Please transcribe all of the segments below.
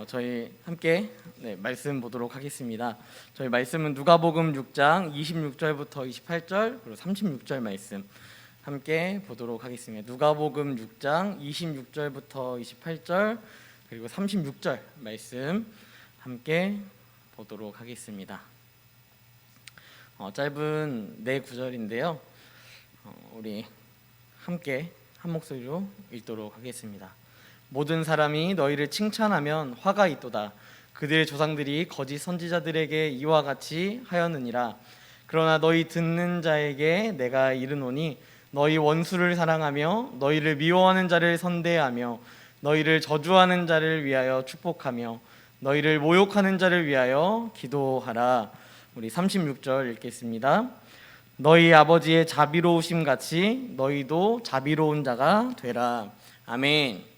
저희 함께 말씀 보도록 하겠습니다. 저희 말씀은 누가복음 6장 26절부터 28절 그리고 36절 말씀 함께 보도록 하겠습니다. 누가복음 6장 26절부터 28절 그리고 36절 말씀 함께 보도록 하겠습니다. 짧은 네 구절인데요. 우리 함께 한 목소리로 읽도록 하겠습니다. 모든 사람이 너희를 칭찬하면 화가 있도다. 그들의 조상들이 거짓 선지자들에게 이와 같이 하였느니라. 그러나 너희 듣는 자에게 내가 이르노니 너희 원수를 사랑하며 너희를 미워하는 자를 선대하며 너희를 저주하는 자를 위하여 축복하며 너희를 모욕하는 자를 위하여 기도하라. 우리 36절 읽겠습니다. 너희 아버지의 자비로우심 같이 너희도 자비로운 자가 되라. 아멘.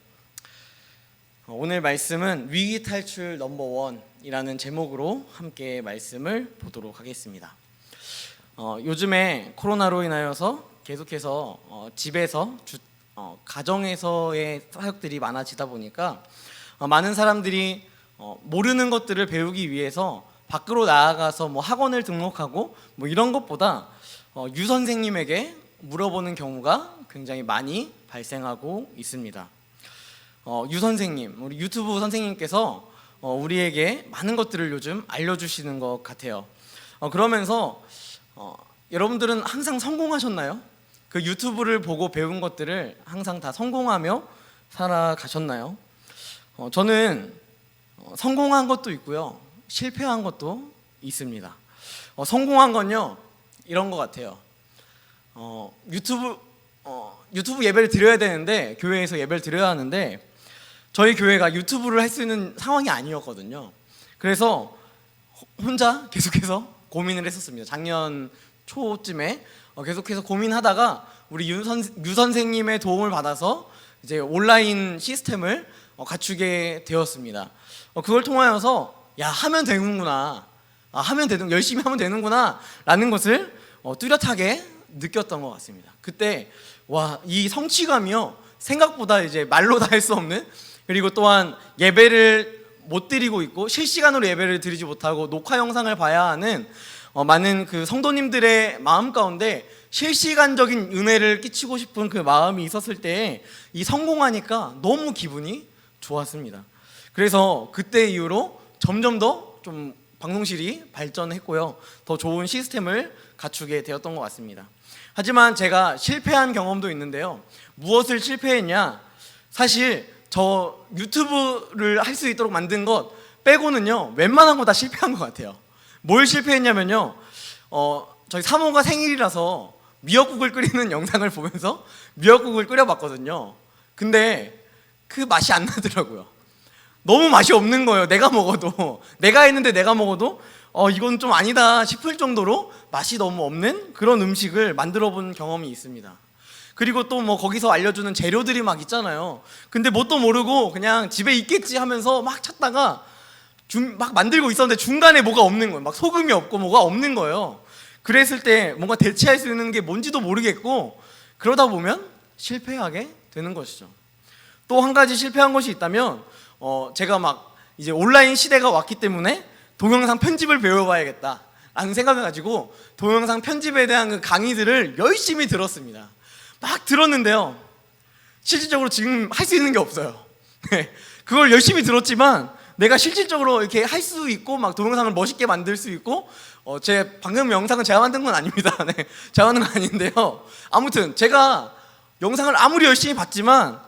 오늘 말씀은 위기 탈출 넘버원이라는 제목으로 함께 말씀을 보도록 하겠습니다. 요즘에 코로나로 인하여서 계속해서 집에서 가정에서의 사역들이 많아지다 보니까 많은 사람들이 모르는 것들을 배우기 위해서 밖으로 나아가서 학원을 등록하고 이런 것보다 유 선생님에게 물어보는 경우가 굉장히 많이 발생하고 있습니다. 유 선생님, 우리 유튜브 선생님께서 우리에게 많은 것들을 요즘 알려주시는 것 같아요. 그러면서 여러분들은 항상 성공하셨나요? 그 유튜브를 보고 배운 것들을 항상 다 성공하며 살아가셨나요? 저는 성공한 것도 있고요, 실패한 것도 있습니다. 성공한 건요, 이런 것 같아요. 유튜브 예배를 드려야 되는데, 교회에서 예배를 드려야 하는데 저희 교회가 유튜브를 할 수 있는 상황이 아니었거든요. 그래서 혼자 계속해서 고민을 했었습니다. 작년 초쯤에 계속해서 고민하다가 우리 유 선생님의 도움을 받아서 이제 온라인 시스템을 갖추게 되었습니다. 그걸 통하여서 하면 되는구나, 열심히 하면 되는구나 라는 것을 뚜렷하게 느꼈던 것 같습니다. 그때 이 성취감이요, 생각보다 이제 말로 다 할 수 없는, 그리고 또한 예배를 못 드리고 있고 실시간으로 예배를 드리지 못하고 녹화 영상을 봐야 하는 많은 그 성도님들의 마음 가운데 실시간적인 은혜를 끼치고 싶은 그 마음이 있었을 때 이 성공하니까 너무 기분이 좋았습니다. 그래서 그때 이후로 점점 더 좀 방송실이 발전했고요, 더 좋은 시스템을 갖추게 되었던 것 같습니다. 하지만 제가 실패한 경험도 있는데요. 무엇을 실패했냐? 사실 저 유튜브를 할 수 있도록 만든 것 빼고는요, 웬만한 거 다 실패한 것 같아요. 뭘 실패했냐면요, 저희 사모가 생일이라서 미역국을 끓이는 영상을 보면서 미역국을 끓여봤거든요. 근데 그 맛이 안 나더라고요. 너무 맛이 없는 거예요. 내가 했는데 내가 먹어도 이건 좀 아니다 싶을 정도로 맛이 너무 없는 그런 음식을 만들어 본 경험이 있습니다. 그리고 또 거기서 알려주는 재료들이 막 있잖아요. 근데 뭣도 모르고 그냥 집에 있겠지 하면서 막 찾다가 막 만들고 있었는데 중간에 뭐가 없는 거예요. 막 소금이 없고 뭐가 없는 거예요. 그랬을 때 뭔가 대체할 수 있는 게 뭔지도 모르겠고, 그러다 보면 실패하게 되는 것이죠. 또 한 가지 실패한 것이 있다면 제가 막 이제 온라인 시대가 왔기 때문에 동영상 편집을 배워봐야겠다 라는 생각을 가지고 동영상 편집에 대한 그 강의들을 열심히 들었습니다. 막 들었는데요, 실질적으로 지금 할 수 있는 게 없어요. 그걸 열심히 들었지만 내가 실질적으로 이렇게 할 수 있고 막 동영상을 멋있게 만들 수 있고, 제 방금 영상은 제가 만든 건 아닙니다. 제가 만든 건 아닌데요, 아무튼 제가 영상을 아무리 열심히 봤지만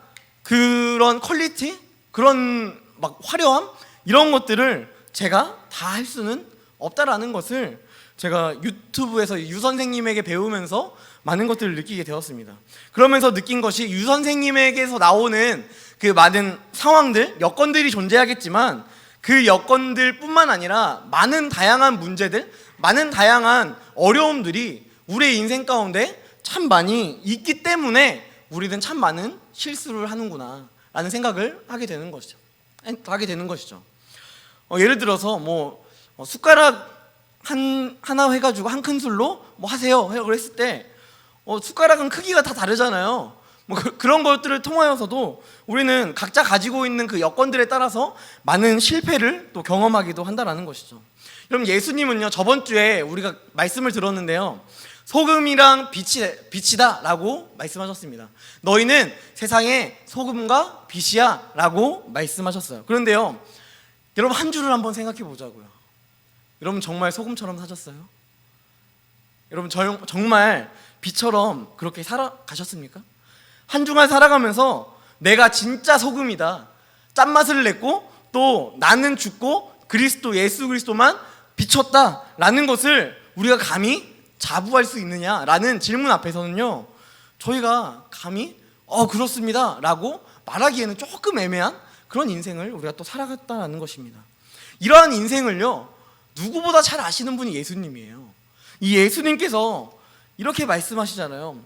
그런 퀄리티, 그런 막 화려함, 이런 것들을 제가 다 할 수는 없다라는 것을 제가 유튜브에서 유 선생님에게 배우면서 많은 것들을 느끼게 되었습니다. 그러면서 느낀 것이, 유 선생님에게서 나오는 그 많은 상황들, 여건들이 존재하겠지만 그 여건들 뿐만 아니라 많은 다양한 문제들, 많은 다양한 어려움들이 우리의 인생 가운데 참 많이 있기 때문에 우리는 참 많은 실수를 하는구나 라는 생각을 하게 되는 것이죠. 예를 들어서 숟가락 하나 해가지고 한 큰술로 하세요 라고 했을 때 숟가락은 크기가 다 다르잖아요. 뭐 그런 것들을 통하여서도 우리는 각자 가지고 있는 그 여건들에 따라서 많은 실패를 또 경험하기도 한다라는 것이죠. 여러분, 예수님은요, 저번 주에 우리가 말씀을 들었는데요, 소금이랑 빛이다 라고 말씀하셨습니다. 너희는 세상의 소금과 빛이야 라고 말씀하셨어요. 그런데요, 여러분, 한 주를 한번 생각해 보자고요. 여러분, 정말 소금처럼 사셨어요? 여러분, 정말 빛처럼 그렇게 살아가셨습니까? 한 주간 살아가면서 내가 진짜 소금이다, 짠맛을 냈고 또 나는 죽고 그리스도, 예수 그리스도만 비쳤다 라는 것을 우리가 감히 자부할 수 있느냐라는 질문 앞에서는요, 저희가 감히 그렇습니다 라고 말하기에는 조금 애매한 그런 인생을 우리가 또 살아갔다는 것입니다. 이러한 인생을요, 누구보다 잘 아시는 분이 예수님이에요. 이 예수님께서 이렇게 말씀하시잖아요.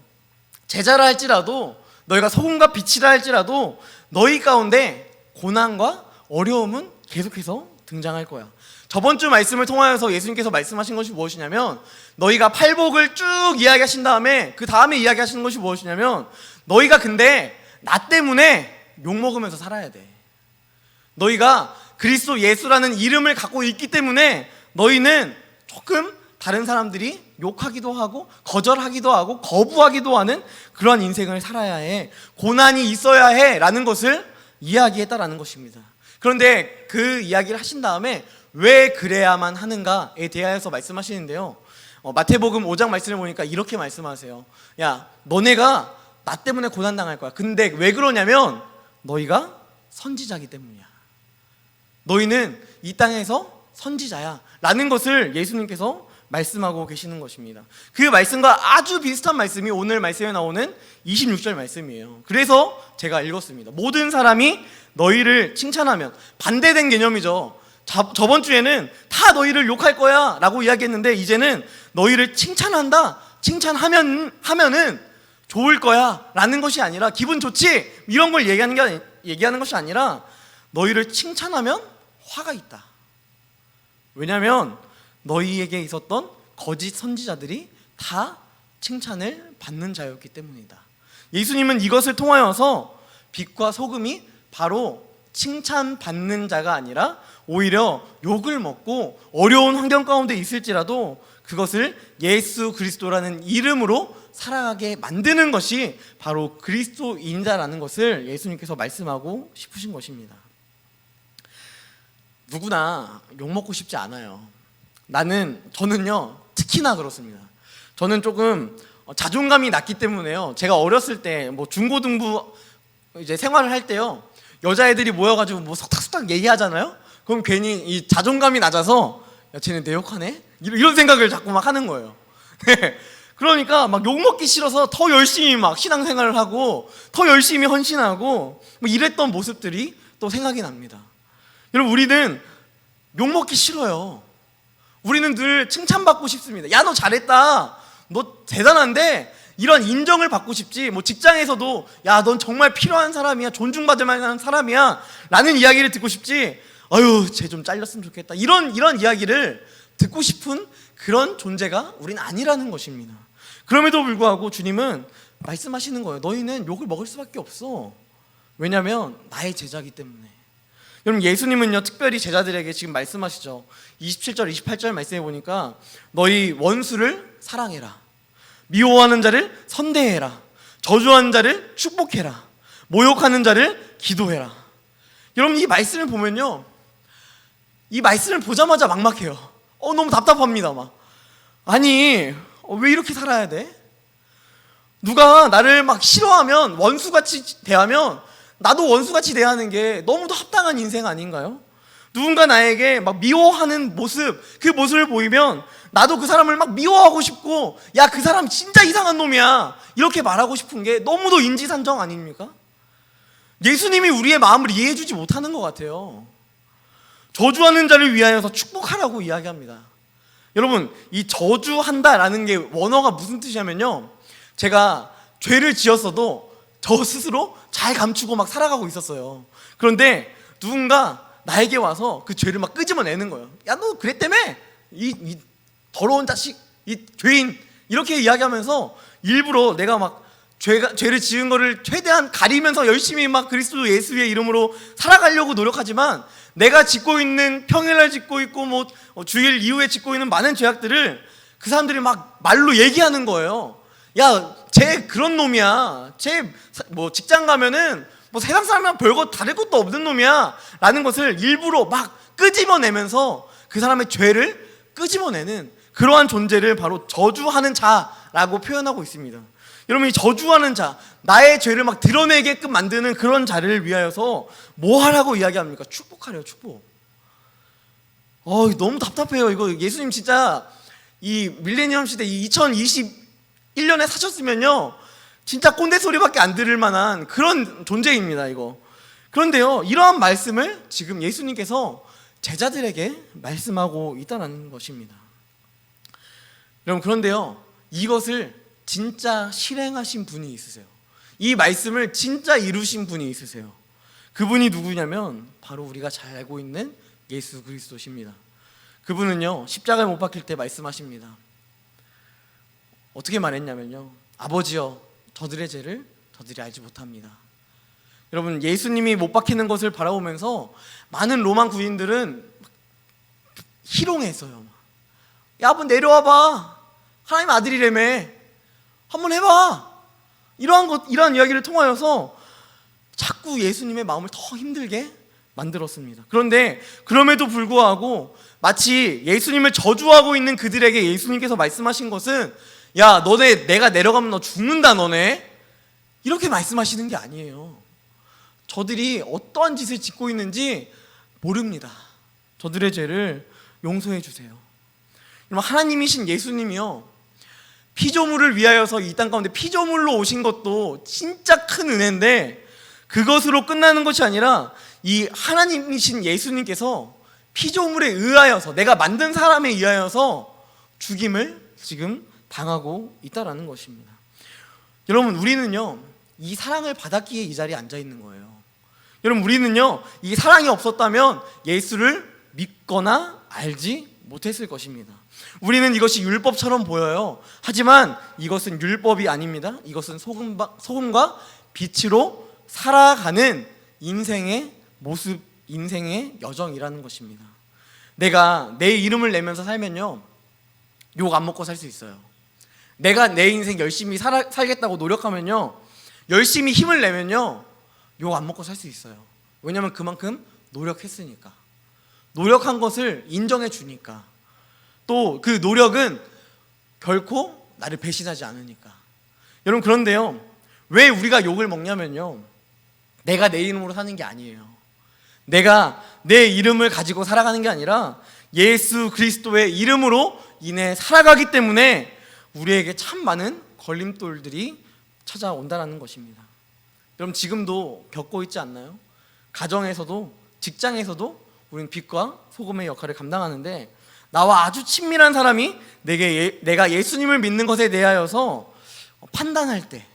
제자라 할지라도, 너희가 소금과 빛이라 할지라도 너희 가운데 고난과 어려움은 계속해서 등장할 거야. 저번 주 말씀을 통하여서 예수님께서 말씀하신 것이 무엇이냐면, 너희가 팔복을 쭉 이야기하신 다음에 그 다음에 이야기하시는 것이 무엇이냐면, 너희가 근데 나 때문에 욕먹으면서 살아야 돼. 너희가 그리스도 예수라는 이름을 갖고 있기 때문에 너희는 조금 다른 사람들이 욕하기도 하고 거절하기도 하고 거부하기도 하는 그러한 인생을 살아야 해, 고난이 있어야 해 라는 것을 이야기했다라는 것입니다. 그런데 그 이야기를 하신 다음에 왜 그래야만 하는가에 대하여서 말씀하시는데요, 마태복음 5장 말씀을 보니까 이렇게 말씀하세요. 야, 너네가 나 때문에 고난당할 거야. 근데 왜 그러냐면 너희가 선지자이기 때문이야. 너희는 이 땅에서 선지자야 라는 것을 예수님께서 말씀하고 계시는 것입니다. 그 말씀과 아주 비슷한 말씀이 오늘 말씀에 나오는 26절 말씀이에요. 그래서 제가 읽었습니다. 모든 사람이 너희를 칭찬하면, 반대된 개념이죠. 저번 주에는 다 너희를 욕할 거야 라고 이야기했는데, 이제는 너희를 칭찬한다, 칭찬하면은 좋을 거야 라는 것이 아니라, 기분 좋지 이런 걸 얘기하는 것이 아니라, 너희를 칭찬하면 화가 있다. 왜냐하면 너희에게 있었던 거짓 선지자들이 다 칭찬을 받는 자였기 때문이다. 예수님은 이것을 통하여서 빛과 소금이 바로 칭찬받는 자가 아니라 오히려 욕을 먹고 어려운 환경 가운데 있을지라도 그것을 예수 그리스도라는 이름으로 살아가게 만드는 것이 바로 그리스도인자라는 것을 예수님께서 말씀하고 싶으신 것입니다. 누구나 욕먹고 싶지 않아요. 저는요, 특히나 그렇습니다. 저는 조금 자존감이 낮기 때문에요, 제가 어렸을 때 뭐 중고등부 이제 생활을 할 때요, 여자애들이 모여가지고 뭐 석탁석탁 얘기하잖아요. 그럼 괜히 이 자존감이 낮아서, 야, 쟤네 내 욕하네? 이런 생각을 자꾸 막 하는 거예요. 그러니까 막 욕먹기 싫어서 더 열심히 막 신앙생활을 하고 더 열심히 헌신하고 뭐 이랬던 모습들이 또 생각이 납니다. 여러분, 우리는 욕먹기 싫어요. 우리는 늘 칭찬받고 싶습니다. 야, 너 잘했다, 너 대단한데, 이런 인정을 받고 싶지, 뭐 직장에서도 야, 넌 정말 필요한 사람이야, 존중받을 만한 사람이야 라는 이야기를 듣고 싶지, 아유, 쟤 좀 잘렸으면 좋겠다, 이런 이야기를 듣고 싶은 그런 존재가 우린 아니라는 것입니다. 그럼에도 불구하고 주님은 말씀하시는 거예요. 너희는 욕을 먹을 수밖에 없어. 왜냐하면 나의 제자이기 때문에. 여러분, 예수님은요, 특별히 제자들에게 지금 말씀하시죠. 27절 28절 말씀해 보니까 너희 원수를 사랑해라, 미워하는 자를 선대해라, 저주하는 자를 축복해라, 모욕하는 자를 기도해라. 여러분, 이 말씀을 보면요, 이 말씀을 보자마자 막막해요. 너무 답답합니다. 아니, 왜 이렇게 살아야 돼? 누가 나를 막 싫어하면, 원수같이 대하면 나도 원수같이 대하는 게 너무도 합당한 인생 아닌가요? 누군가 나에게 막 미워하는 모습, 그 모습을 보이면 나도 그 사람을 막 미워하고 싶고, 야, 그 사람 진짜 이상한 놈이야, 이렇게 말하고 싶은 게 너무도 인지상정 아닙니까? 예수님이 우리의 마음을 이해해주지 못하는 것 같아요. 저주하는 자를 위하여서 축복하라고 이야기합니다. 여러분, 이 저주한다라는 게 원어가 무슨 뜻이냐면요, 제가 죄를 지었어도 저 스스로 잘 감추고 막 살아가고 있었어요. 그런데 누군가 나에게 와서 그 죄를 막 끄집어내는 거예요. 야, 너 그랬다며? 이 더러운 자식, 이 죄인, 이렇게 이야기하면서 일부러 내가 막 죄를 지은 거를 최대한 가리면서 열심히 막 그리스도 예수의 이름으로 살아가려고 노력하지만 내가 짓고 있는 평일날 짓고 있고 뭐 주일 이후에 짓고 있는 많은 죄악들을 그 사람들이 막 말로 얘기하는 거예요. 야, 쟤 그런 놈이야. 쟤 뭐 직장 가면은 뭐 세상 사람이랑 별거 다를 것도 없는 놈이야 라는 것을 일부러 막 끄집어내면서 그 사람의 죄를 끄집어내는 그러한 존재를 바로 저주하는 자라고 표현하고 있습니다. 여러분, 이 저주하는 자, 나의 죄를 막 드러내게끔 만드는 그런 자를 위하여서 뭐 하라고 이야기합니까? 축복하래요, 축복. 너무 답답해요. 이거 예수님 진짜 이 밀레니엄 시대, 이 2021년에 사셨으면요 진짜 꼰대 소리밖에 안 들을 만한 그런 존재입니다, 이거. 그런데요, 이러한 말씀을 지금 예수님께서 제자들에게 말씀하고 있다는 것입니다. 여러분, 그런데요, 이것을 진짜 실행하신 분이 있으세요. 이 말씀을 진짜 이루신 분이 있으세요. 그분이 누구냐면 바로 우리가 잘 알고 있는 예수 그리스도십니다. 그분은요, 십자가에 못 박힐 때 말씀하십니다. 어떻게 말했냐면요, 아버지여, 저들의 죄를 저들이 알지 못합니다. 여러분, 예수님이 못 박히는 것을 바라보면서 많은 로만 군인들은 희롱했어요. 야, 한번 내려와봐. 하나님 아들이라며. 한번 해봐. 이러한 이야기를 통하여서 자꾸 예수님의 마음을 더 힘들게 만들었습니다. 그런데 그럼에도 불구하고 마치 예수님을 저주하고 있는 그들에게 예수님께서 말씀하신 것은 야, 너네 내가 내려가면 너 죽는다, 너네. 이렇게 말씀하시는 게 아니에요. 저들이 어떠한 짓을 짓고 있는지 모릅니다. 저들의 죄를 용서해 주세요. 여러분, 하나님이신 예수님이요, 피조물을 위하여서 이 땅 가운데 피조물로 오신 것도 진짜 큰 은혜인데 그것으로 끝나는 것이 아니라 이 하나님이신 예수님께서 피조물에 의하여서, 내가 만든 사람에 의하여서 죽임을 지금 당하고 있다라는 것입니다. 여러분, 우리는요 이 사랑을 받았기에 이 자리에 앉아 있는 거예요. 여러분, 우리는요 이 사랑이 없었다면 예수를 믿거나 알지 못했을 것입니다. 우리는 이것이 율법처럼 보여요. 하지만 이것은 율법이 아닙니다. 이것은 소금과 빛으로 살아가는 인생의 모습, 인생의 여정이라는 것입니다. 내가 내 이름을 내면서 살면요 욕 안 먹고 살 수 있어요. 내가 내 인생 열심히 살겠다고 노력하면요, 열심히 힘을 내면요 욕 안 먹고 살 수 있어요. 왜냐하면 그만큼 노력했으니까, 노력한 것을 인정해 주니까, 또 그 노력은 결코 나를 배신하지 않으니까. 여러분, 그런데요, 왜 우리가 욕을 먹냐면요, 내가 내 이름으로 사는 게 아니에요. 내가 내 이름을 가지고 살아가는 게 아니라 예수 그리스도의 이름으로 인해 살아가기 때문에 우리에게 참 많은 걸림돌들이 찾아온다는 것입니다. 여러분, 지금도 겪고 있지 않나요? 가정에서도, 직장에서도 우리는 빛과 소금의 역할을 감당하는데, 나와 아주 친밀한 사람이 내가 예수님을 믿는 것에 대하여서 판단할 때,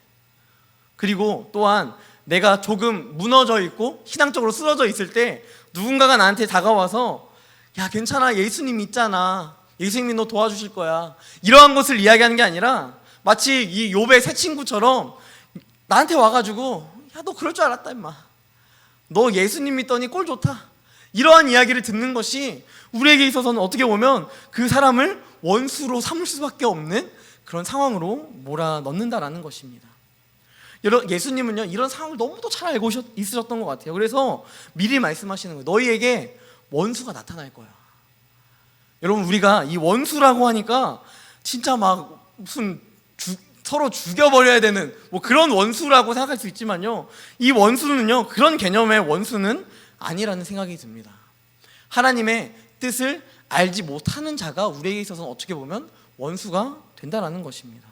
그리고 또한 내가 조금 무너져 있고 신앙적으로 쓰러져 있을 때 누군가가 나한테 다가와서 야, 괜찮아, 예수님 있잖아, 예수님이 너 도와주실 거야, 이러한 것을 이야기하는 게 아니라 마치 이 욥의 새 친구처럼 나한테 와가지고 야, 너 그럴 줄 알았다 임마, 너 예수님 믿더니 꼴 좋다, 이러한 이야기를 듣는 것이 우리에게 있어서는 어떻게 보면 그 사람을 원수로 삼을 수밖에 없는 그런 상황으로 몰아넣는다라는 것입니다. 예수님은요 이런 상황을 너무도 잘 알고 있으셨던 것 같아요. 그래서 미리 말씀하시는 거예요. 너희에게 원수가 나타날 거야. 여러분, 우리가 이 원수라고 하니까 진짜 막 무슨 서로 죽여버려야 되는 뭐 그런 원수라고 생각할 수 있지만요, 이 원수는요 그런 개념의 원수는 아니라는 생각이 듭니다. 하나님의 뜻을 알지 못하는 자가 우리에게 있어서는 어떻게 보면 원수가 된다라는 것입니다.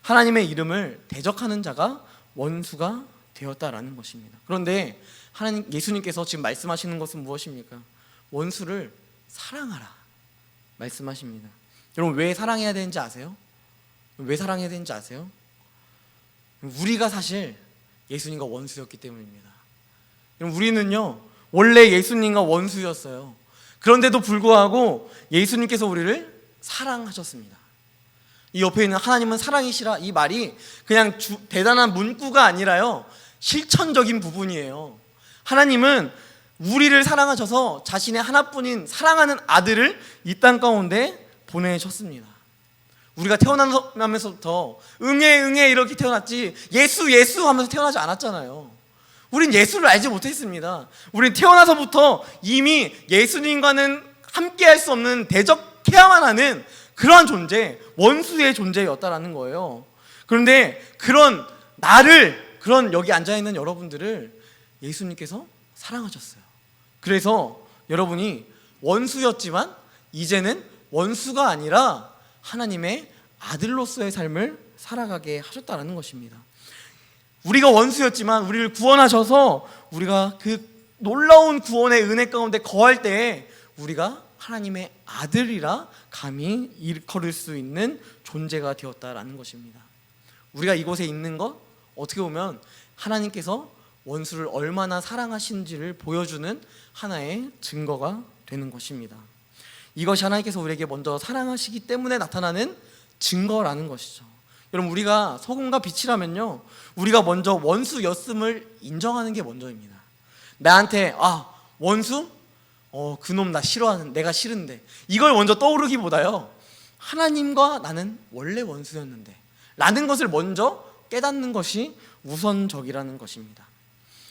하나님의 이름을 대적하는 자가 원수가 되었다라는 것입니다. 그런데 예수님께서 지금 말씀하시는 것은 무엇입니까? 원수를 사랑하라 말씀하십니다. 여러분, 왜 사랑해야 되는지 아세요? 왜 사랑해야 되는지 아세요? 우리가 사실 예수님과 원수였기 때문입니다. 여러분, 우리는요 원래 예수님과 원수였어요. 그런데도 불구하고 예수님께서 우리를 사랑하셨습니다. 이 옆에 있는 하나님은 사랑이시라, 이 말이 그냥 대단한 문구가 아니라요, 실천적인 부분이에요. 하나님은 우리를 사랑하셔서 자신의 하나뿐인 사랑하는 아들을 이 땅 가운데 보내셨습니다. 우리가 태어나면서부터 응애 응애 이렇게 태어났지 예수 예수 하면서 태어나지 않았잖아요. 우린 예수를 알지 못했습니다. 우린 태어나서부터 이미 예수님과는 함께할 수 없는, 대적해야만 하는 그러한 존재, 원수의 존재였다라는 거예요. 그런데 그런 나를, 그런 여기 앉아있는 여러분들을 예수님께서 사랑하셨어요. 그래서 여러분이 원수였지만 이제는 원수가 아니라 하나님의 아들로서의 삶을 살아가게 하셨다는 것입니다. 우리가 원수였지만 우리를 구원하셔서 우리가 그 놀라운 구원의 은혜 가운데 거할 때 우리가 하나님의 아들이라 감히 일컬을 수 있는 존재가 되었다라는 것입니다. 우리가 이곳에 있는 것, 어떻게 보면 하나님께서 원수를 얼마나 사랑하신지를 보여주는 하나의 증거가 되는 것입니다. 이것이 하나님께서 우리에게 먼저 사랑하시기 때문에 나타나는 증거라는 것이죠. 여러분, 우리가 소금과 빛이라면요, 우리가 먼저 원수였음을 인정하는 게 먼저입니다. 나한테 원수? 그놈 나 싫어하는, 내가 싫은데, 이걸 먼저 떠오르기보다요, 하나님과 나는 원래 원수였는데 라는 것을 먼저 깨닫는 것이 우선적이라는 것입니다.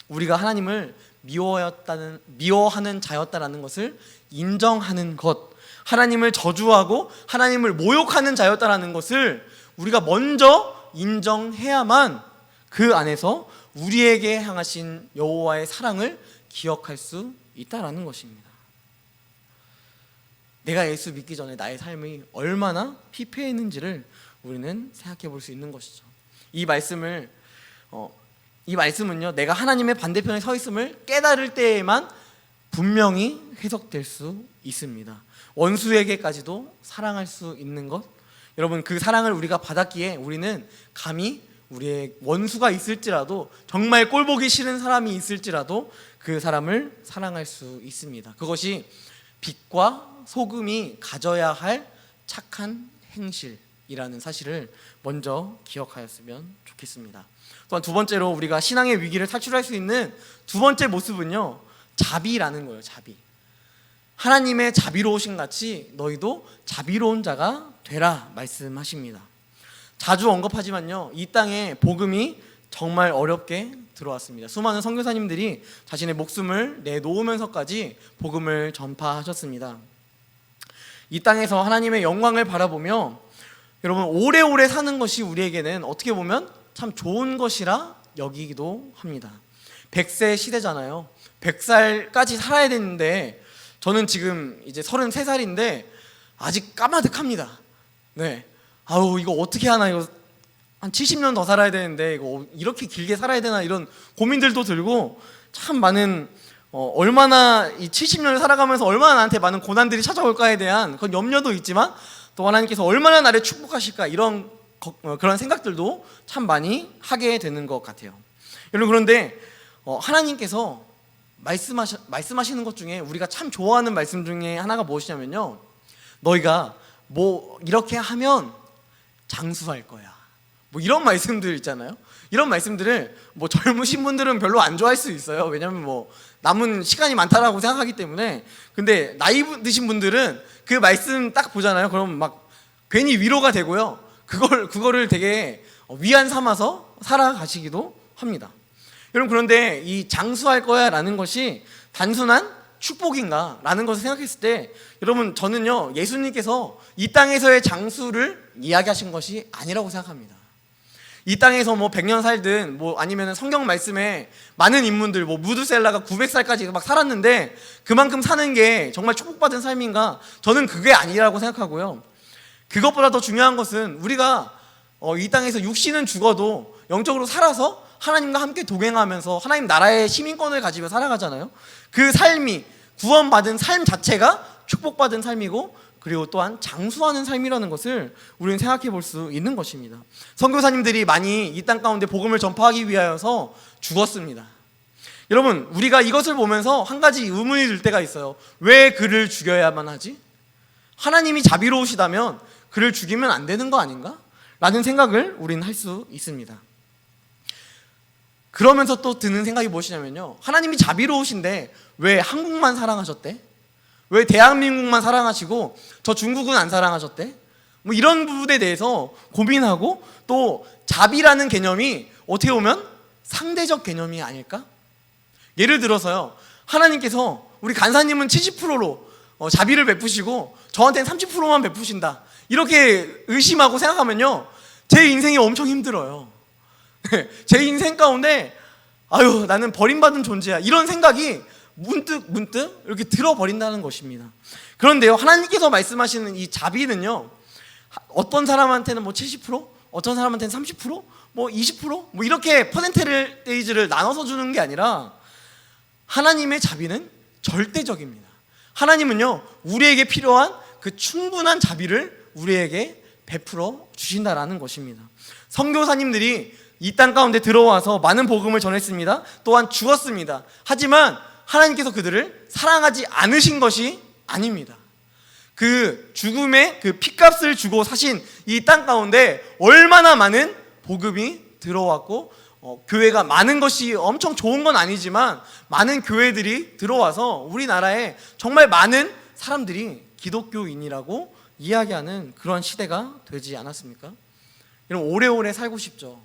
우리가 하나님을 미워하는 자였다라는 것을 인정하는 것, 하나님을 저주하고 하나님을 모욕하는 자였다라는 것을 우리가 먼저 인정해야만 그 안에서 우리에게 향하신 여호와의 사랑을 기억할 수 있다라는 것입니다. 내가 예수 믿기 전에 나의 삶이 얼마나 피폐했는지를 우리는 생각해 볼 수 있는 것이죠. 이 말씀은요, 내가 하나님의 반대편에 서 있음을 깨달을 때에만 분명히 해석될 수 있습니다. 원수에게까지도 사랑할 수 있는 것, 여러분, 그 사랑을 우리가 받았기에 우리는 감히 우리의 원수가 있을지라도, 정말 꼴보기 싫은 사람이 있을지라도 그 사람을 사랑할 수 있습니다. 그것이 빛과 소금이 가져야 할 착한 행실이라는 사실을 먼저 기억하였으면 좋겠습니다. 또한 두 번째로 우리가 신앙의 위기를 탈출할 수 있는 두 번째 모습은요, 자비라는 거예요. 자비. 하나님의 자비로우신 같이 너희도 자비로운 자가 되라 말씀하십니다. 자주 언급하지만요, 이 땅에 복음이 정말 어렵게 들어왔습니다. 수많은 선교사님들이 자신의 목숨을 내놓으면서까지 복음을 전파하셨습니다. 이 땅에서 하나님의 영광을 바라보며 여러분, 오래오래 사는 것이 우리에게는 어떻게 보면 참 좋은 것이라 여기기도 합니다. 100세 시대잖아요. 100살까지 살아야 되는데 저는 지금 이제 33살인데 아직 까마득합니다. 네. 이거 어떻게 하나, 이거 한 70년 더 살아야 되는데 이거 이렇게 길게 살아야 되나, 이런 고민들도 들고, 참 많은 얼마나 이 70년을 살아가면서 얼마나 나한테 많은 고난들이 찾아올까에 대한 그런 염려도 있지만, 또 하나님께서 얼마나 나를 축복하실까, 이런 그런 생각들도 참 많이 하게 되는 것 같아요. 여러분, 그런데 하나님께서 말씀하시는 것 중에 우리가 참 좋아하는 말씀 중에 하나가 무엇이냐면요, 너희가 뭐 이렇게 하면 장수할 거야, 뭐 이런 말씀들 있잖아요. 이런 말씀들을 뭐 젊으신 분들은 별로 안 좋아할 수 있어요. 왜냐하면 뭐 남은 시간이 많다라고 생각하기 때문에. 근데 나이 드신 분들은 그 말씀 딱 보잖아요. 그럼 막 괜히 위로가 되고요, 그거를 되게 위안 삼아서 살아가시기도 합니다. 여러분, 그런데 이 장수할 거야 라는 것이 단순한 축복인가 라는 것을 생각했을 때, 여러분, 저는요, 예수님께서 이 땅에서의 장수를 이야기하신 것이 아니라고 생각합니다. 이 땅에서 뭐 100년 살든 뭐 아니면 성경 말씀에 많은 인물들, 뭐 무드셀라가 900살까지 막 살았는데 그만큼 사는 게 정말 축복받은 삶인가? 저는 그게 아니라고 생각하고요. 그것보다 더 중요한 것은 우리가 이 땅에서 육신은 죽어도 영적으로 살아서 하나님과 함께 동행하면서 하나님 나라의 시민권을 가지며 살아가잖아요. 그 삶이, 구원받은 삶 자체가 축복받은 삶이고, 그리고 또한 장수하는 삶이라는 것을 우리는 생각해 볼 수 있는 것입니다. 선교사님들이 많이 이 땅 가운데 복음을 전파하기 위하여서 죽었습니다. 여러분, 우리가 이것을 보면서 한 가지 의문이 들 때가 있어요. 왜 그를 죽여야만 하지? 하나님이 자비로우시다면 그를 죽이면 안 되는 거 아닌가? 라는 생각을 우리는 할 수 있습니다. 그러면서 또 드는 생각이 무엇이냐면요, 하나님이 자비로우신데 왜 한국만 사랑하셨대? 왜 대한민국만 사랑하시고 저 중국은 안 사랑하셨대? 뭐 이런 부분에 대해서 고민하고, 또 자비라는 개념이 어떻게 보면 상대적 개념이 아닐까? 예를 들어서요, 하나님께서 우리 간사님은 70%로 자비를 베푸시고 저한테는 30%만 베푸신다, 이렇게 의심하고 생각하면요, 제 인생이 엄청 힘들어요. 제 인생 가운데 아유, 나는 버림받은 존재야, 이런 생각이 문득 이렇게 들어버린다는 것입니다. 그런데요, 하나님께서 말씀하시는 이 자비는요, 어떤 사람한테는 뭐 70%, 어떤 사람한테는 30%, 뭐 20%, 뭐 이렇게 퍼센테이지를 나눠서 주는 게 아니라 하나님의 자비는 절대적입니다. 하나님은요, 우리에게 필요한 그 충분한 자비를 우리에게 베풀어 주신다라는 것입니다. 선교사님들이 이 땅 가운데 들어와서 많은 복음을 전했습니다. 또한 죽었습니다. 하지만 하나님께서 그들을 사랑하지 않으신 것이 아닙니다. 그 죽음의 그 핏값을 주고 사신 이 땅 가운데 얼마나 많은 복음이 들어왔고, 교회가 많은 것이 엄청 좋은 건 아니지만 많은 교회들이 들어와서 우리나라에 정말 많은 사람들이 기독교인이라고 이야기하는 그런 시대가 되지 않았습니까? 여러분, 오래오래 살고 싶죠.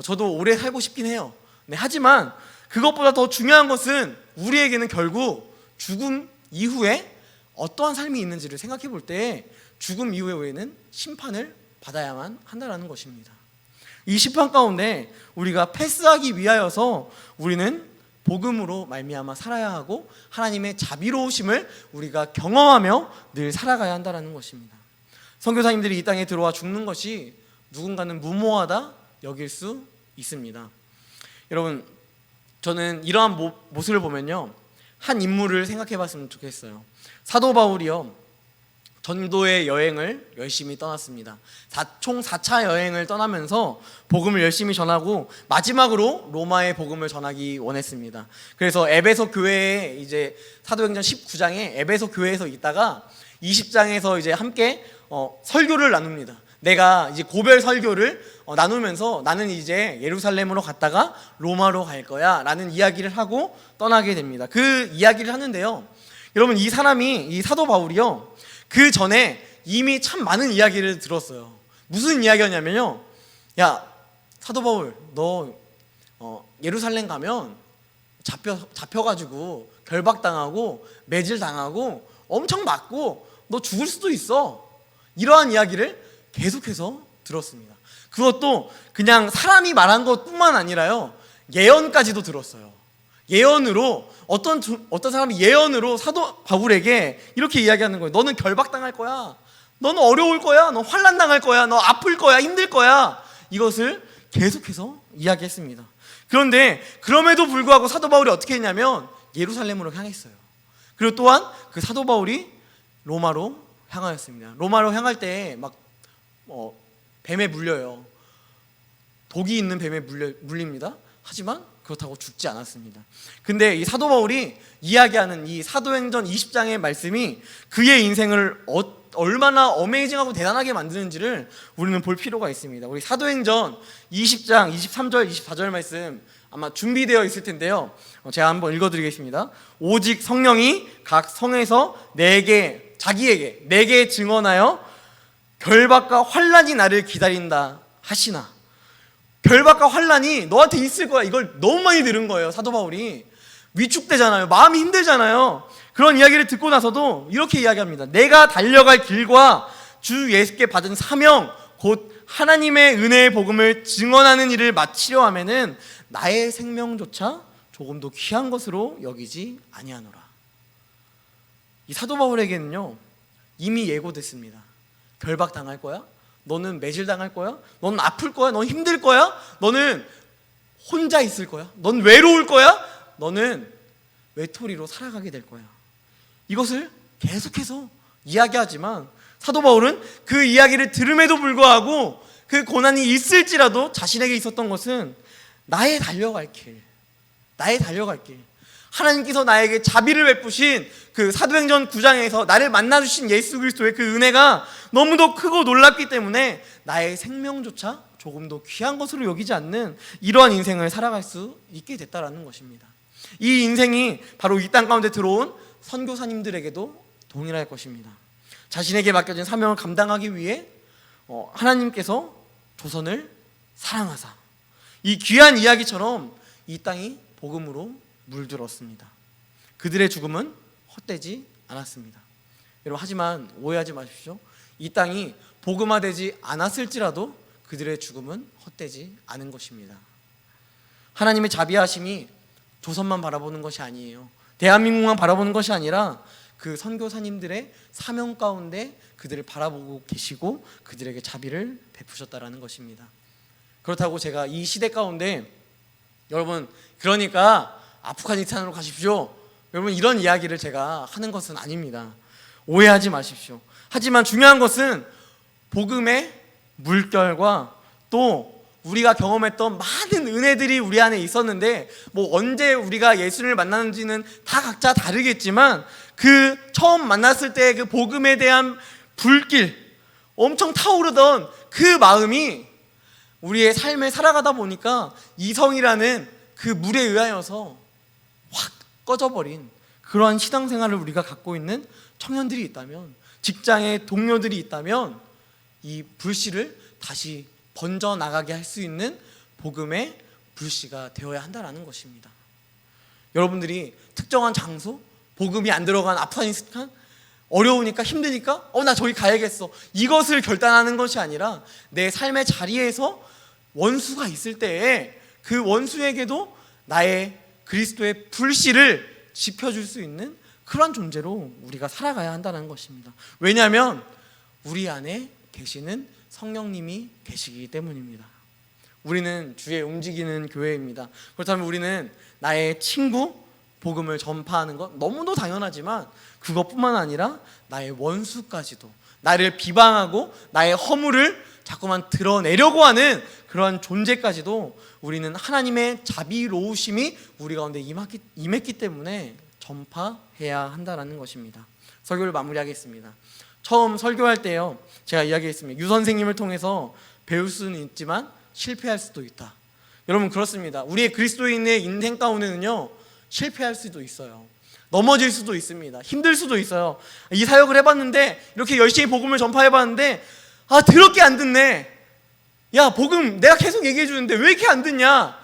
저도 오래 살고 싶긴 해요. 네, 하지만 그것보다 더 중요한 것은 우리에게는 결국 죽음 이후에 어떠한 삶이 있는지를 생각해 볼 때 죽음 이후에 우리는 심판을 받아야만 한다는 것입니다. 이 심판 가운데 우리가 패스하기 위하여서 우리는 복음으로 말미암아 살아야 하고 하나님의 자비로우심을 우리가 경험하며 늘 살아가야 한다는 것입니다. 선교사님들이 이 땅에 들어와 죽는 것이 누군가는 무모하다 여길 수 있습니다. 여러분, 저는 이러한 모습을 보면요, 한 인물을 생각해 봤으면 좋겠어요. 사도 바울이요, 전도의 여행을 열심히 떠났습니다. 총 4차 여행을 떠나면서 복음을 열심히 전하고 마지막으로 로마의 복음을 전하기 원했습니다. 그래서 에베소 교회에 이제 사도행전 19장에 에베소 교회에서 있다가 20장에서 이제 함께 설교를 나눕니다. 내가 이제 고별 설교를 나누면서 나는 이제 예루살렘으로 갔다가 로마로 갈 거야 라는 이야기를 하고 떠나게 됩니다. 그 이야기를 하는데요, 여러분, 이 사람이, 이 사도 바울이요, 그 전에 이미 참 많은 이야기를 들었어요. 무슨 이야기였냐면요, 야, 사도 바울, 너 예루살렘 가면 잡혀가지고 결박당하고 매질당하고 엄청 맞고 너 죽을 수도 있어, 이러한 이야기를 계속해서 들었습니다. 그것도 그냥 사람이 말한 것뿐만 아니라요, 예언까지도 들었어요. 예언으로 어떤 사람이 예언으로 사도 바울에게 이렇게 이야기하는 거예요. 너는 결박당할 거야, 너는 어려울 거야, 너 환난 당할 거야, 너 아플 거야, 힘들 거야, 이것을 계속해서 이야기했습니다. 그런데 그럼에도 불구하고 사도 바울이 어떻게 했냐면 예루살렘으로 향했어요. 그리고 또한 그 사도 바울이 로마로 향하였습니다. 로마로 향할 때 막 뱀에 물려요. 독이 있는 뱀에 물립니다. 하지만 그렇다고 죽지 않았습니다. 근데 이 사도 바울이 이야기하는 이 사도행전 20장의 말씀이 그의 인생을 얼마나 어메이징하고 대단하게 만드는지를 우리는 볼 필요가 있습니다. 우리 사도행전 20장 23절 24절 말씀 아마 준비되어 있을 텐데요, 제가 한번 읽어드리겠습니다. 오직 성령이 각 성에서 자기에게 증언하여 결박과 환난이 나를 기다린다 하시나. 결박과 환난이 너한테 있을 거야, 이걸 너무 많이 들은 거예요. 사도 바울이 위축되잖아요. 마음이 힘들잖아요. 그런 이야기를 듣고 나서도 이렇게 이야기합니다. 내가 달려갈 길과 주 예수께 받은 사명 곧 하나님의 은혜의 복음을 증언하는 일을 마치려 하면은 나의 생명조차 조금도 귀한 것으로 여기지 아니하노라. 이 사도 바울에게는요, 이미 예고됐습니다. 결박당할 거야? 너는 매질당할 거야? 너는 아플 거야? 너는 힘들 거야? 너는 혼자 있을 거야? 넌 외로울 거야? 너는 외톨이로 살아가게 될 거야. 이것을 계속해서 이야기하지만 사도 바울은 그 이야기를 들음에도 불구하고 그 고난이 있을지라도 자신에게 있었던 것은 나의 달려갈 길. 하나님께서 나에게 자비를 베푸신 그 사도행전 9장에서 나를 만나주신 예수 그리스도의 그 은혜가 너무도 크고 놀랍기 때문에 나의 생명조차 조금 더 귀한 것으로 여기지 않는 이러한 인생을 살아갈 수 있게 됐다라는 것입니다. 이 인생이 바로 이 땅 가운데 들어온 선교사님들에게도 동일할 것입니다. 자신에게 맡겨진 사명을 감당하기 위해 하나님께서 조선을 사랑하사 이 귀한 이야기처럼 이 땅이 복음으로 물들었습니다. 그들의 죽음은 헛되지 않았습니다. 여러분, 하지만 오해하지 마십시오. 이 땅이 복음화되지 않았을지라도 그들의 죽음은 헛되지 않은 것입니다. 하나님의 자비하심이 조선만 바라보는 것이 아니에요. 대한민국만 바라보는 것이 아니라 그 선교사님들의 사명 가운데 그들을 바라보고 계시고 그들에게 자비를 베푸셨다라는 것입니다. 그렇다고 제가 이 시대 가운데 여러분, 그러니까 아프가니스탄으로 가십시오, 여러분, 이런 이야기를 제가 하는 것은 아닙니다. 오해하지 마십시오. 하지만 중요한 것은 복음의 물결과 또 우리가 경험했던 많은 은혜들이 우리 안에 있었는데, 언제 우리가 예수를 만나는지는 다 각자 다르겠지만 그 처음 만났을 때 그 복음에 대한 불길, 엄청 타오르던 그 마음이 우리의 삶을 살아가다 보니까 이성이라는 그 물에 의하여서 확 꺼져버린 그러한 신앙생활을 우리가 갖고 있는 청년들이 있다면, 직장의 동료들이 있다면 이 불씨를 다시 번져나가게 할 수 있는 복음의 불씨가 되어야 한다는 것입니다. 여러분들이 특정한 장소, 복음이 안 들어간 아프가니스탄, 어려우니까 힘드니까 나 저기 가야겠어, 이것을 결단하는 것이 아니라 내 삶의 자리에서 원수가 있을 때에 그 원수에게도 나의 그리스도의 불씨를 지펴줄 수 있는 그런 존재로 우리가 살아가야 한다는 것입니다. 왜냐하면 우리 안에 계시는 성령님이 계시기 때문입니다. 우리는 주의 움직이는 교회입니다. 그렇다면 우리는 나의 친구 복음을 전파하는 것 너무도 당연하지만 그것뿐만 아니라 나의 원수까지도, 나를 비방하고 나의 허물을 자꾸만 드러내려고 하는 그러한 존재까지도 우리는 하나님의 자비로우심이 우리 가운데 임했기 때문에 전파해야 한다는 것입니다. 설교를 마무리하겠습니다. 처음 설교할 때요, 제가 이야기했습니다. 유 선생님을 통해서 배울 수는 있지만 실패할 수도 있다. 여러분, 그렇습니다. 우리의 그리스도인의 인생 가운데는요, 실패할 수도 있어요. 넘어질 수도 있습니다. 힘들 수도 있어요. 이 사역을 해봤는데, 이렇게 열심히 복음을 전파해봤는데 더럽게 안 듣네. 야, 복음 내가 계속 얘기해 주는데 왜 이렇게 안 듣냐,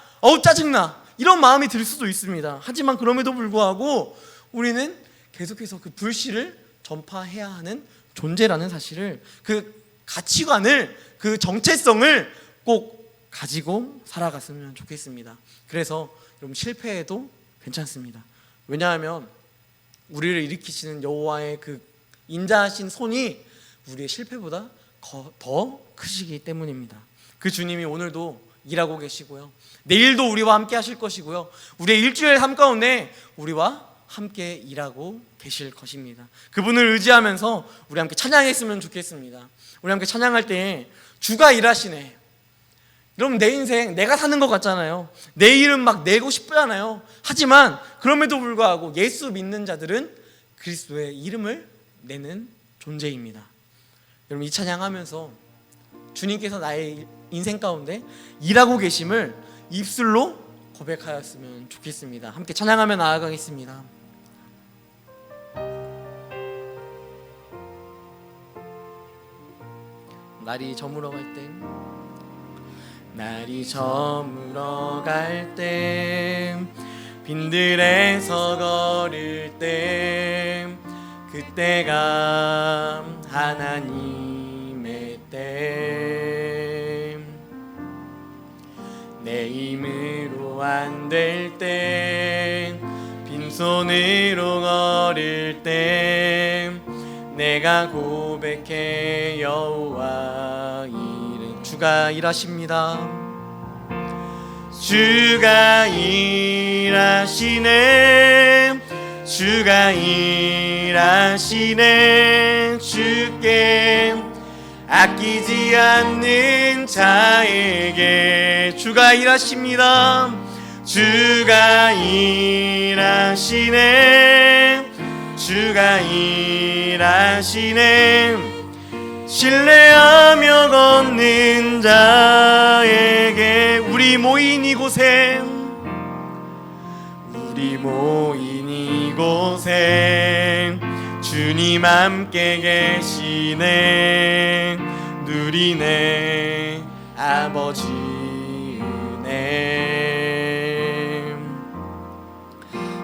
짜증나, 이런 마음이 들 수도 있습니다. 하지만 그럼에도 불구하고 우리는 계속해서 그 불씨를 전파해야 하는 존재라는 사실을, 그 가치관을, 그 정체성을 꼭 가지고 살아갔으면 좋겠습니다. 그래서 여러분, 실패해도 괜찮습니다. 왜냐하면 우리를 일으키시는 여호와의 그 인자하신 손이 우리의 실패보다 더 크시기 때문입니다. 그 주님이 오늘도 일하고 계시고요, 내일도 우리와 함께 하실 것이고요, 우리의 일주일 삶 가운데 우리와 함께 일하고 계실 것입니다. 그분을 의지하면서 우리 함께 찬양했으면 좋겠습니다. 우리 함께 찬양할 때 주가 일하시네. 여러분, 내 인생 내가 사는 것 같잖아요. 내 이름 막 내고 싶잖아요. 하지만 그럼에도 불구하고 예수 믿는 자들은 그리스도의 이름을 내는 존재입니다. 여러분, 이 찬양하면서 주님께서 나의 인생 가운데 일하고 계심을 입술로 고백하였으면 좋겠습니다. 함께 찬양하며 나아가겠습니다. 날이 저물어 갈 때, 날이 저물어 갈 때, 빈들에서 걸을 때, 그때가 하나님의 때, 내 힘으로 안 될 때, 빈손으로 걸을 때, 내가 고백해 여호와 이름. 주가 일하십니다. 주가 일하시네, 주가 일하시네. 주께 아끼지 않는 자에게 주가 일하십니다. 주가 일하시네. 주가 일하시네. 신뢰하며 걷는 자에게 우리 모인 이곳에 주님 함께 계시네. 누리네 아버지 은혜.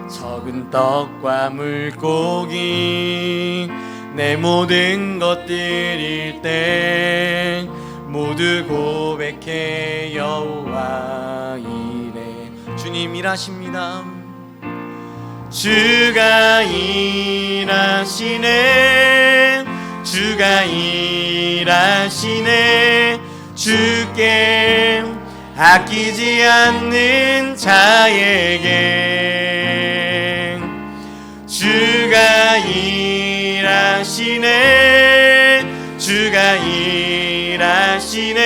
적은 떡과 물고기 내 모든 것들일 때 모두 고백해 여호와 이래. 주님 일하십니다. 주가 일하시네. 주가 일하시네. 주께 아끼지 않는 자에게 주가 일하시네. 주가 일하시네.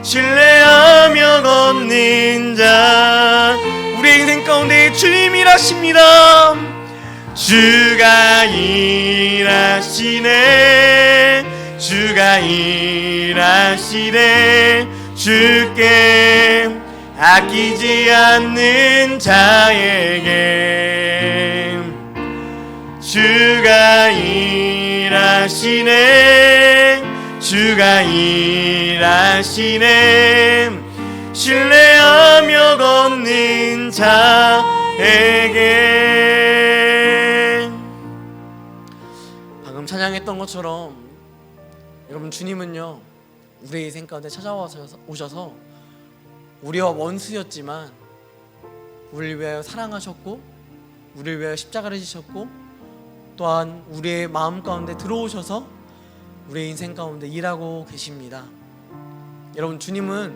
신뢰하며 걷는 자. 우리의 인생 가운데 주님 일하십니다. 주가 일하시네. 주가 일하시네. 주께 아끼지 않는 자에게 주가 일하시네. 주가 일하시네. 신뢰하며 걷는 자에게. 방금 찬양했던 것처럼 여러분, 주님은요 우리의 인생 가운데 찾아오셔서 우리와 원수였지만 우리를 위하여 사랑하셨고 우리를 위하여 십자가를 지셨고 또한 우리의 마음 가운데 들어오셔서 우리의 인생 가운데 일하고 계십니다. 여러분, 주님은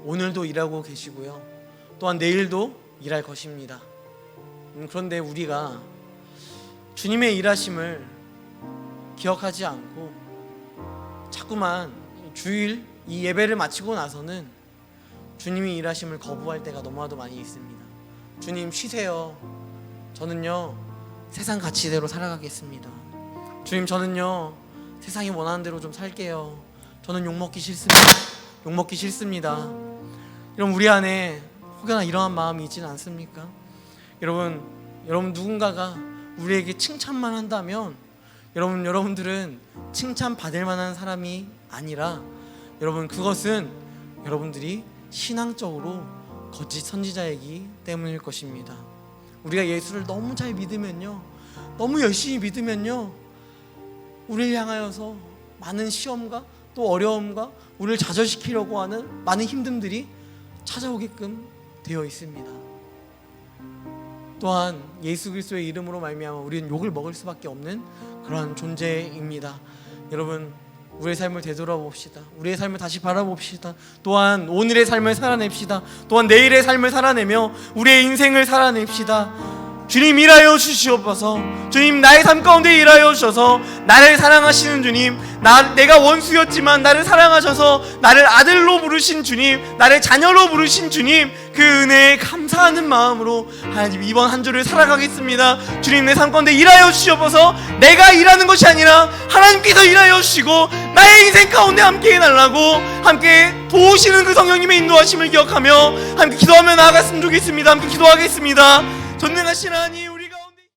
오늘도 일하고 계시고요 또한 내일도 일할 것입니다. 그런데 우리가 주님의 일하심을 기억하지 않고 자꾸만 주일 이 예배를 마치고 나서는 주님이 일하심을 거부할 때가 너무나도 많이 있습니다. 주님 쉬세요. 저는요 세상 가치대로 살아가겠습니다. 주님, 저는요 세상이 원하는 대로 좀 살게요. 저는 욕먹기 싫습니다. 여러분, 우리 안에 혹여나 이러한 마음이 있지는 않습니까? 여러분 누군가가 우리에게 칭찬만 한다면 여러분들은 칭찬받을 만한 사람이 아니라 여러분, 그것은 여러분들이 신앙적으로 거짓 선지자이기 때문일 것입니다. 우리가 예수를 너무 잘 믿으면요, 너무 열심히 믿으면요, 우리를 향하여서 많은 시험과 또 어려움과 우리를 좌절시키려고 하는 많은 힘듦들이 찾아오게끔 되어 있습니다. 또한 예수 그리스도의 이름으로 말미암아 우리는 욕을 먹을 수밖에 없는 그러한 존재입니다. 여러분, 우리의 삶을 되돌아봅시다. 우리의 삶을 다시 바라봅시다. 또한 오늘의 삶을 살아냅시다. 또한 내일의 삶을 살아내며 우리의 인생을 살아냅시다. 주님 일하여 주시옵소서. 주님, 나의 삶 가운데 일하여 주셔서 나를 사랑하시는 주님, 내가 원수였지만 나를 사랑하셔서 나를 아들로 부르신 주님, 나를 자녀로 부르신 주님, 그 은혜에 감사하는 마음으로 하나님 이번 한 주를 살아가겠습니다. 주님, 내 삶 가운데 일하여 주시옵소서. 내가 일하는 것이 아니라 하나님께서 일하여 주시고 나의 인생 가운데 함께 해달라고, 함께 도우시는 그 성령님의 인도하심을 기억하며 함께 기도하며 나아갔으면 좋겠습니다. 함께 기도하겠습니다. 전능하신 하나님,